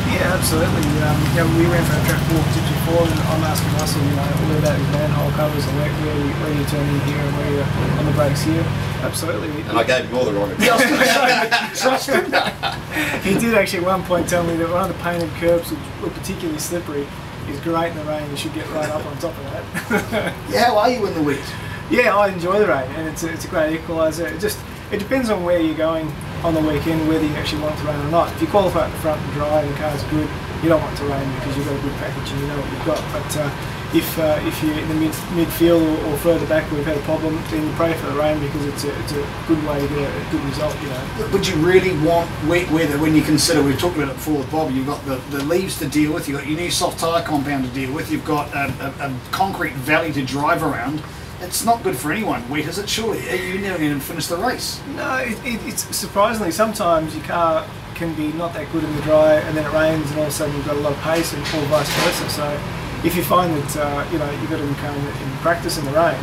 Yeah, absolutely. We ran for a track walk just before, and I'm asking Russell, where that manhole covers and where you turn in here and where you're on the brakes here. Absolutely. And I gave him all the wrong advice. Trust him. He did actually at one point tell me that one of the painted curbs were particularly slippery. Is great in the rain. You should get right up on top of that. Yeah, how are you in the wet? Yeah, I enjoy the rain, and it's a great equaliser. It depends on where you're going on the weekend, whether you actually want it to rain or not. If you qualify at the front and dry and the car's good, you don't want it to rain because you've got a good package and you know what you've got. But if you're in the midfield or further back where we've had a problem, then you pray for the rain because it's a good way to get a good result. Would you really want wet weather when you consider, we've talked about it before with Bob, you've got the leaves to deal with, you've got your new soft tyre compound to deal with, you've got a concrete valley to drive around. It's not good for anyone wet, is it? Surely you're never going to finish the race. No, it's surprisingly sometimes your car can be not that good in the dry, and then it rains, and all of a sudden you've got a lot of pace, and or vice versa. So if you find that you've got to come in practice in the rain,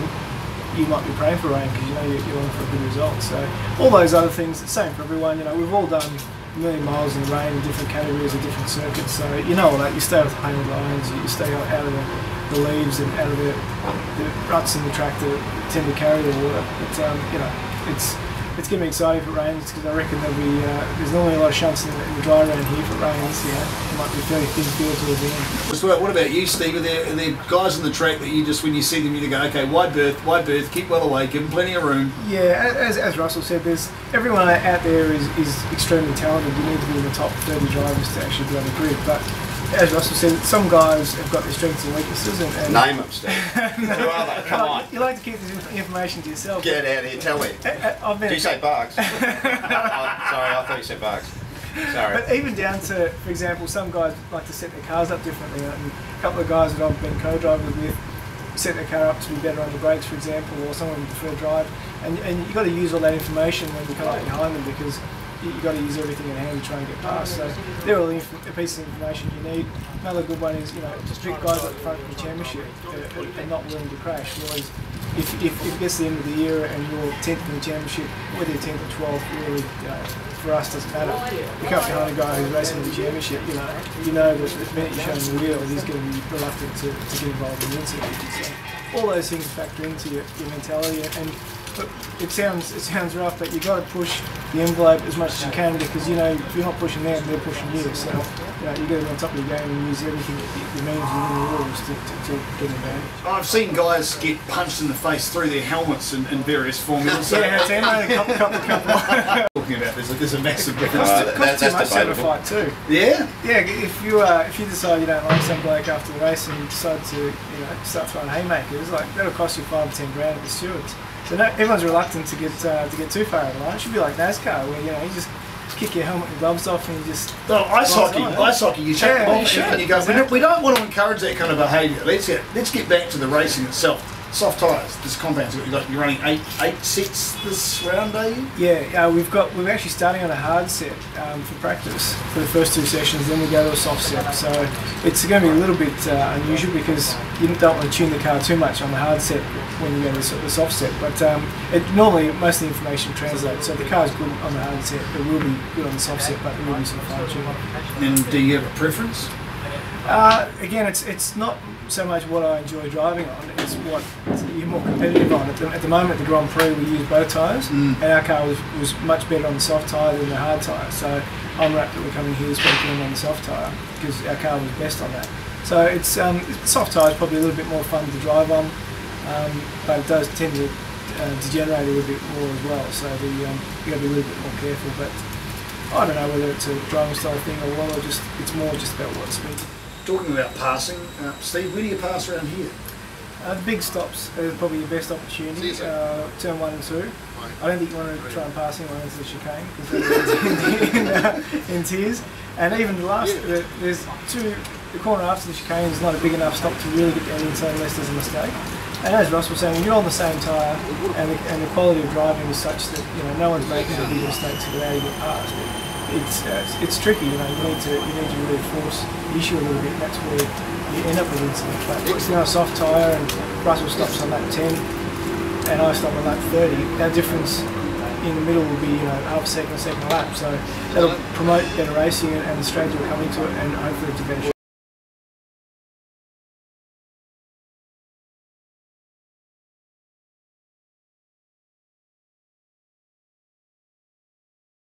you might be praying for rain because you're looking for a good result. So all those other things, it's the same for everyone. We've all done a million miles in the rain in different categories of different circuits. So all that. You stay off the painted lines, you stay out of the leaves and out of the ruts in the track that tend to carry the water. But it's going to be exciting if it rains because I reckon there's normally a lot of shunts in the dry around here if it rains. It might be fairly thin field towards the end. So what about you, Steve? Are there guys on the track that you just, when you see them, you go, okay, wide berth, keep well away, give them plenty of room? Yeah, as Russell said, everyone out there is extremely talented. You need to be in the top 30 drivers to actually be on the grid. But as Russell said, some guys have got their strengths and weaknesses. And name them, Steve. Who are they? Come on. You like to keep this information to yourself. Get out here, tell me. Do you say Barks? Sorry, I thought you said Barks. Sorry. But even down to, for example, some guys like to set their cars up differently. And a couple of guys that I've been co-drivers with set their car up to be better on the brakes, for example, or some of them prefer drive. And you've got to use all that information when you come up behind them because you've got to use everything in hand to try and get past. So they're all a piece of information you need. Another good one is, just pick guys at the front of the championship and not willing to crash. Whereas if it gets to the end of the year and you're 10th in the championship, whether you're 10th or 12th, really, for us doesn't matter. You come up behind a guy who's racing in the championship, you know that the minute you show him the wheel, he's going to be reluctant to get involved in the incident. So all those things factor into your mentality. And but it sounds rough, but you've got to push the envelope as much as you can because if you're not pushing them, they're pushing you. So you've got to be on top of your game and use everything that means within the rules to get an advantage. I've seen guys get punched in the face through their helmets in various formulas. So yeah, a couple. Talking about there's a massive difference. That's too much to have a fight too. Yeah. Yeah. If you decide you don't like some bloke after the race and you decide to start throwing haymakers, that'll cost you $5 or $10 grand at the stewards. So everyone's reluctant to get too far out of the line. It should be like NASCAR, where you just kick your helmet and gloves off and you just. No, ice hockey. You chuck them off and you go. We don't want to encourage that kind of behaviour. Let's get back to the racing itself. Soft tyres. This compound. You're running eight sets this round, are you? Yeah, we're actually starting on a hard set for practice for the first 2 sessions. Then we go to a soft set. So it's going to be a little bit unusual because you don't want to tune the car too much on the hard set when you go to the soft set. But normally most of the information translates. So the car's good on the hard set. It will be good on the soft set, but there will be some fine tuning. And do you have a preference? Again, it's not so much what I enjoy driving on, it's what you're more competitive on. At the moment, the Grand Prix, we use both tyres, and our car was much better on the soft tyre than the hard tyre. So I'm rapt that we're coming here speaking on the soft tyre because our car was best on that. So it's soft tyre is probably a little bit more fun to drive on, but it does tend to degenerate a little bit more as well. So you got to be a little bit more careful. But I don't know whether it's a driving style thing or what, or it's more just about what speed. Talking about passing, Steve, where do you pass around here? The big stops are probably your best opportunity. Turn 1 and 2. I don't think you want to try and pass anyone into the chicane because that in tears. And even the last, there's the corner after the chicane is not a big enough stop to really get down the inside unless there's a mistake. And as Russ was saying, when you're on the same tyre and the quality of driving is such that no one's making the big mistakes that allow you to get past, it's tricky. You need to really force the issue a little bit. And that's where you end up with incidents. But if you're on a soft tyre and Russell stops on lap 10 and I stop on lap 30, that difference in the middle will be half a second, a second lap. So that'll promote better racing and the strategy will come into it, and hopefully it's a better